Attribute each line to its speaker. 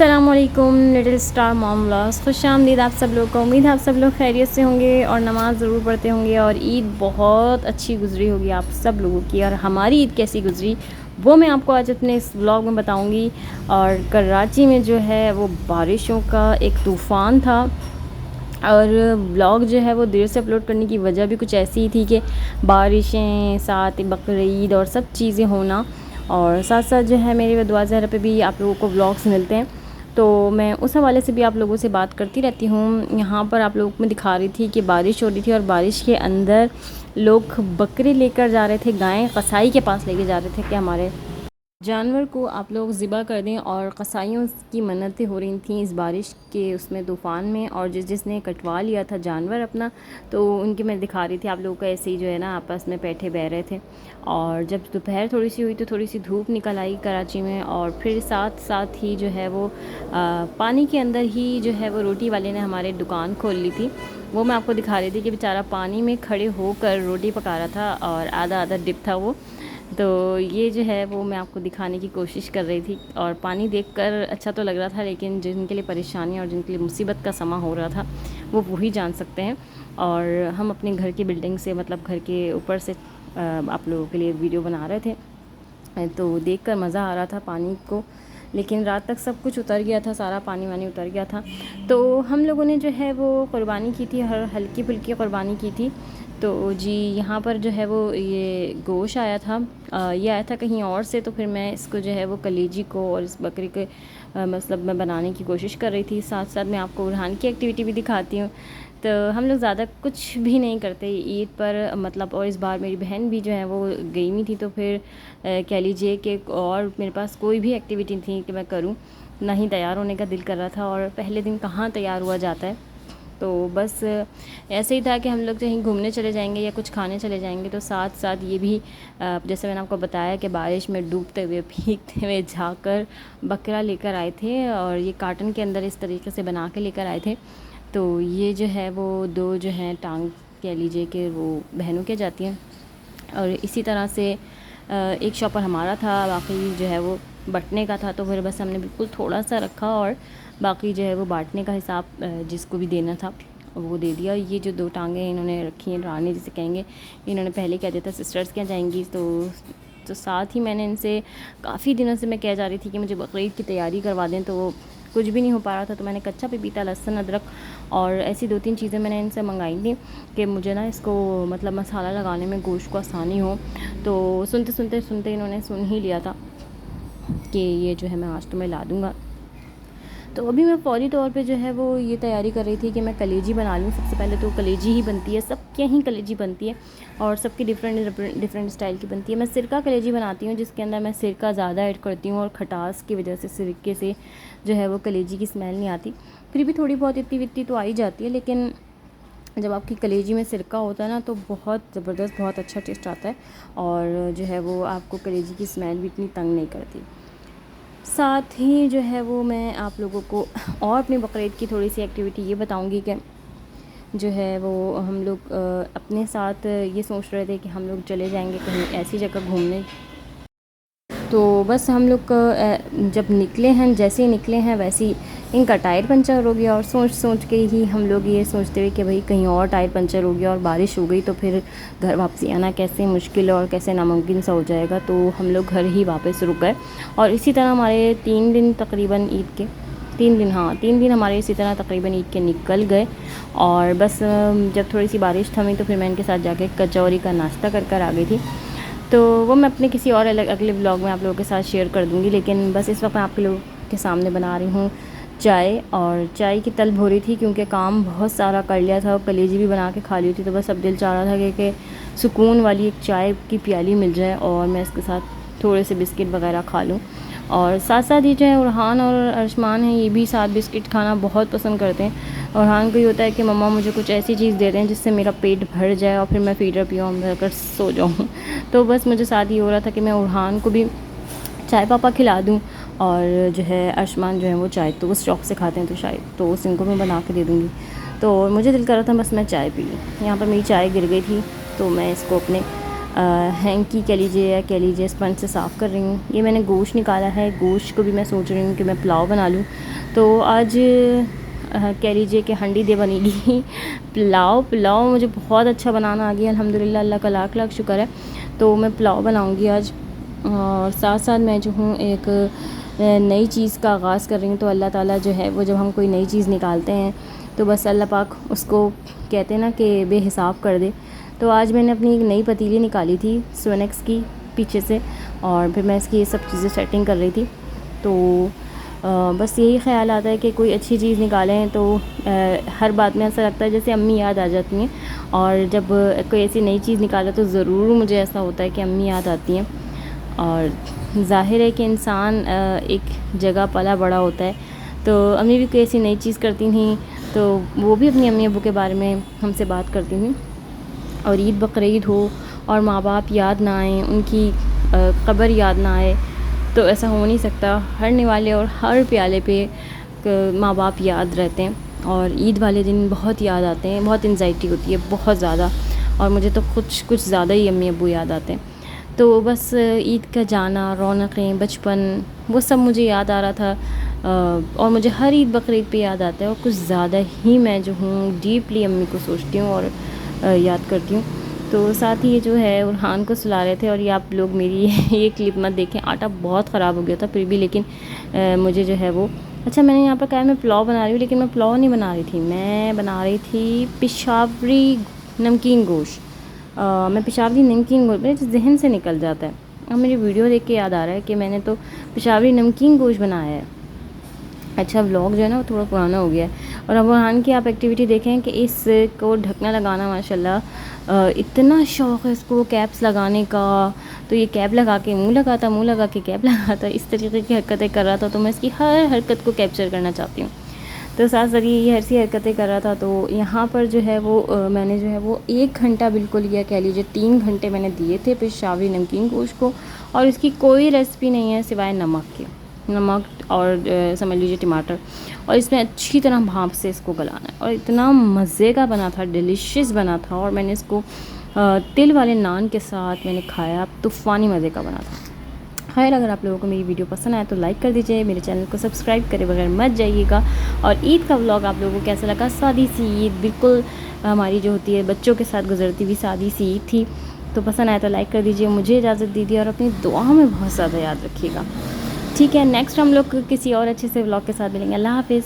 Speaker 1: अस्सलामुअलैकुम little star mom vlogs. खुशामदीद आप सब लोग को। उम्मीद है आप सब लोग खैरियत से होंगे और नमाज़ ज़रूर पढ़ते होंगे और ईद बहुत अच्छी गुजरी होगी आप सब लोगों की। और हमारी ईद कैसी गुजरी वो मैं आपको आज अपने इस व्लॉग में बताऊंगी। और कराची में जो है वो बारिशों का एक तूफ़ान था और व्लॉग जो है वो देर से अपलोड करने की वजह भी कुछ ऐसी ही थी कि बारिशें, साथ बकरीद और सब चीज़ें होना, और साथ साथ जो है मेरी दुआ ज़हरा पे भी आप लोगों को व्लॉग्स मिलते हैं, तो मैं उस हवाले से भी आप लोगों से बात करती रहती हूँ। यहाँ पर आप लोगों को मैं दिखा रही थी कि बारिश हो रही थी और बारिश के अंदर लोग बकरे लेकर जा रहे थे, गायें कसाई के पास लेके जा रहे थे कि हमारे जानवर को आप लोग ज़िबा कर दें। और कसाईयों की मन्नतें हो रही थी इस बारिश के उसमें तूफ़ान में, और जिसने कटवा लिया था जानवर अपना, तो उनकी मैं दिखा रही थी आप लोगों को। ऐसे ही जो है ना आपस में बैठे बह रहे थे। और जब दोपहर थोड़ी सी हुई तो थोड़ी सी धूप निकल आई कराची में, और फिर साथ साथ ही जो है वो पानी के अंदर ही जो है वो रोटी वाले ने हमारे दुकान खोल ली थी। वो मैं आपको दिखा रही थी कि बेचारा पानी में खड़े होकर रोटी पका रहा था और आधा आधा डिप था वो। तो ये जो है वो मैं आपको दिखाने की कोशिश कर रही थी। और पानी देखकर अच्छा तो लग रहा था, लेकिन जिनके लिए परेशानी और जिनके लिए मुसीबत का समा हो रहा था वो वही जान सकते हैं। और हम अपने घर की बिल्डिंग से, मतलब घर के ऊपर से आप लोगों के लिए वीडियो बना रहे थे, तो देखकर मज़ा आ रहा था पानी को। लेकिन रात तक सब कुछ उतर गया था, सारा पानी वानी उतर गया था। तो हम लोगों ने जो है वो कुर्बानी की थी, हर हल्की फुल्की कुर्बानी की थी। तो जी यहाँ पर जो है वो ये गोश्त आया था, ये आया था कहीं और से, तो फिर मैं इसको जो है वो कलेजी को और इस बकरी के मतलब मैं बनाने की कोशिश कर रही थी। साथ साथ मैं आपको बुरहान की एक्टिविटी भी दिखाती हूँ। तो हम लोग ज़्यादा कुछ भी नहीं करते ईद पर, मतलब। और इस बार मेरी बहन भी जो है वो गई हुई थी, तो फिर कह लीजिए कि और मेरे पास कोई भी एक्टिविटी थी कि मैं करूँ, ना ही तैयार होने का दिल कर रहा था। और पहले दिन कहाँ तैयार हुआ जाता है, तो बस ऐसे ही था कि हम लोग कहीं घूमने चले जाएंगे या कुछ खाने चले जाएंगे। तो साथ साथ ये भी जैसे मैंने आपको बताया कि बारिश में डूबते हुए भीगते हुए जाकर बकरा लेकर आए थे, और ये कार्टन के अंदर इस तरीके से बना के लेकर आए थे। तो ये जो है वो दो जो हैं टांग कह लीजिए कि वो बहनों के जाती हैं। और इसी तरह से एक शॉपर हमारा था, बाकी जो है वो बँटने का था, तो फिर बस हमने बिल्कुल थोड़ा सा रखा और बाकी जो है वो बांटने का हिसाब जिसको भी देना था वो दे दिया। ये जो दो टांगें इन्होंने रखी हैं, रानी जिसे कहेंगे, इन्होंने पहले कह दिया था सिस्टर्स क्या जाएंगी, तो साथ ही मैंने इनसे काफ़ी दिनों से मैं कह जा रही थी कि मुझे बकरीद की तैयारी करवा दें, तो वो कुछ भी नहीं हो पा रहा था। तो मैंने कच्चा पपीता, लहसुन, अदरक और ऐसी 2-3 चीज़ें मैंने इनसे मंगाई थी कि मुझे ना इसको मतलब मसाला लगाने में गोश्त को आसानी हो। तो सुनते सुनते सुनते इन्होंने सुन ही लिया था कि ये जो है मैं आज तुम्हें ला दूँगा। तो अभी मैं फ़ौरी तौर पे जो है वो ये तैयारी कर रही थी कि मैं कलेजी बना लूँ। सबसे पहले तो कलेजी ही बनती है, सबके ही कलेजी बनती है और सबकी डिफरेंट स्टाइल की बनती है। मैं सिरका कलेजी बनाती हूँ, जिसके अंदर मैं सिरका ज़्यादा ऐड करती हूँ, और खटास की वजह से सिरके से जो है वो कलेजी की स्मेल नहीं आती। फिर भी थोड़ी बहुत इतनी वित्ती तो आ ही जाती है, लेकिन जब आपकी कलेजी में सिरका होता है ना तो बहुत ज़बरदस्त, बहुत अच्छा टेस्ट आता है, और जो है वो आपको कलेजी की स्मेल भी इतनी तंग नहीं करती। साथ ही जो है वो मैं आप लोगों को और अपनी बकरीद की थोड़ी सी एक्टिविटी ये बताऊंगी कि जो है वो हम लोग अपने साथ ये सोच रहे थे कि हम लोग चले जाएंगे कहीं ऐसी जगह घूमने। तो बस हम लोग जब निकले हैं, जैसे ही निकले हैं वैसे ही इनका टायर पंचर हो गया, और सोच सोच के ही हम लोग ये सोचते हुए कि भाई कहीं और टायर पंचर हो गया और बारिश हो गई तो फिर घर वापसी आना कैसे मुश्किल और कैसे नामुमकिन सा हो जाएगा। तो हम लोग घर ही वापस रुक गए, और इसी तरह हमारे 3 दिन तकरीबन ईद के 3 दिन, हाँ 3 दिन हमारे इसी तरह तकरीबन ईद के निकल गए। और बस जब थोड़ी सी बारिश थमी तो फिर मैं इनके साथ जाके कचौरी का नाश्ता कर आ गई थी। तो वो मैं अपने किसी और अगले व्लॉग में आप लोगों के साथ शेयर कर दूँगी, लेकिन बस इस वक्त मैं आप लोगों के सामने बना रही हूँ चाय। और चाय की तलब हो रही थी क्योंकि काम बहुत सारा कर लिया था और कलेजी भी बना के खा ली थी, तो बस अब दिल चाह रहा था कि सुकून वाली एक चाय की प्याली मिल जाए और मैं इसके साथ थोड़े से बिस्किट वगैरह खा लूँ। और साथ साथ ये जो है उरहान और अरशमान हैं, ये भी साथ बिस्किट खाना बहुत पसंद करते हैं। उरहान को ये होता है कि मम्मा मुझे कुछ ऐसी चीज़ दे दें जिससे मेरा पेट भर जाए और फिर मैं फीडर पीऊँ और मैं कर सो जाऊँ। तो बस मुझे साथ ये हो रहा था कि मैं उरहान को भी चाय पापा खिला दूँ, और जो है अरशमान जो है वो चाय टोस्ट शौक से खाते हैं, तो शायद टोस्ट इनको मैं बना के दे दूँगी। तो मुझे दिल कर रहा था बस मैं चाय पी लूँ। यहाँ पर मेरी चाय गिर गई थी, तो मैं इसको अपने हैंकी कह लीजिए या कह लीजिए स्पंज से साफ़ कर रही हूँ। ये मैंने गोश्त निकाला है, गोश्त को भी मैं सोच रही हूँ कि मैं पुलाव बना लूँ। तो आज कह लीजिए कि हंडी दे बनेगी पुलाव मुझे बहुत अच्छा बनाना आ गया अल्हम्दुलिल्लाह, अल्लाह का लाख लाख शुक्र है। तो मैं पुलाव बनाऊंगी आज, और साथ साथ मैं जो हूँ एक नई चीज़ का आगाज़ कर रही हूँ। तो अल्लाह ताला जो है वो जब हम कोई नई चीज़ निकालते हैं तो बस अल्लाह पाक उसको कहते हैं ना कि बेहिसाब कर दे। तो आज मैंने अपनी एक नई पतीली निकाली थी सोनेक्स की पीछे से, और फिर मैं इसकी ये सब चीज़ें सेटिंग कर रही थी। तो बस यही ख्याल आता है कि कोई अच्छी चीज़ निकालें तो हर बात में ऐसा लगता है जैसे अम्मी याद आ जाती हैं, और जब कोई ऐसी नई चीज़ निकाले तो ज़रूर मुझे ऐसा होता है कि अम्मी याद आती हैं। और ज़ाहिर है कि इंसान एक जगह पला बड़ा होता है, तो अम्मी भी कोई ऐसी नई चीज़ करती थी तो वो भी अपनी अम्मी अब्बू के बारे में हमसे बात करती थी। और ईद बकरीद हो और माँ बाप याद ना आए, उनकी कब्र याद ना आए, तो ऐसा हो नहीं सकता। हर निवाले और हर प्याले पे माँ बाप याद रहते हैं, और ईद वाले दिन बहुत याद आते हैं, बहुत एंजाइटी होती है बहुत ज़्यादा, और मुझे तो कुछ ज़्यादा ही अम्मी अब्बू याद आते हैं। तो बस ईद का जाना, रौनक़ें, बचपन, वो सब मुझे याद आ रहा था, और मुझे हर ईद बकरीद पे याद आता है, और कुछ ज़्यादा ही मैं जो हूँ डीपली अम्मी को सोचती हूँ और याद करती हूँ। तो साथ ही ये जो है उरहान को सुला रहे थे, और ये आप लोग मेरी ये क्लिप मत देखें, आटा बहुत ख़राब हो गया था फिर भी, लेकिन मुझे जो है वो अच्छा, मैंने यहाँ पर कहा मैं पुलाव बना रही हूँ, लेकिन मैं पुलाव नहीं बना रही थी, मैं बना रही थी पेशावरी नमकीन गोश्त। मैं पेशावरी नमकीन गोश्त, मेरे जहन से निकल जाता है, अब मेरी वीडियो देख के याद आ रहा है कि मैंने तो पेशावरी नमकीन गोश्त बनाया है। अच्छा, व्लॉग जो है ना वो थोड़ा पुराना हो गया है। और अब उरहान की आप एक्टिविटी देखें कि इसको ढकना लगाना माशाल्लाह इतना शौक़ है इसको कैप्स लगाने का, तो ये कैप लगा के मुंह लगाता, मुंह लगा के कैप लगाता, इस तरीके की हरकतें कर रहा था। तो मैं इसकी हर हरकत को कैप्चर करना चाहती हूँ। तो साथ साथ ये ऐसी हरकतें कर रहा था। तो यहाँ पर जो है वो मैंने जो है वो 1 घंटा बिल्कुल, या कह लीजिए 3 घंटे मैंने दिए थे पेशावरी नमकीन गोश्त को, और इसकी कोई रेसिपी नहीं है सिवाय नमक और समझ लीजिए टमाटर, और इसमें अच्छी तरह भाप से इसको गलाना है। और इतना मज़े का बना था, डिलीशियस बना था, और मैंने इसको तिल वाले नान के साथ मैंने खाया, तूफ़ानी मज़े का बना था। खैर, अगर आप लोगों को मेरी वीडियो पसंद आए तो लाइक कर दीजिए, मेरे चैनल को सब्सक्राइब करे बगैर मत जाइएगा। और ईद का व्लॉग आप लोगों को कैसा लगा? सादी सी ईद, बिल्कुल हमारी जो होती है बच्चों के साथ गुजरती हुई सादी सी ईद थी। तो पसंद आए तो लाइक कर दीजिए, मुझे इजाज़त दीजिए, और अपनी दुआ में बहुत ज़्यादा याद रखिएगा। ठीक है, नेक्स्ट हम लोग किसी और अच्छे से व्लॉग के साथ मिलेंगे। अल्लाह हाफ़िज़।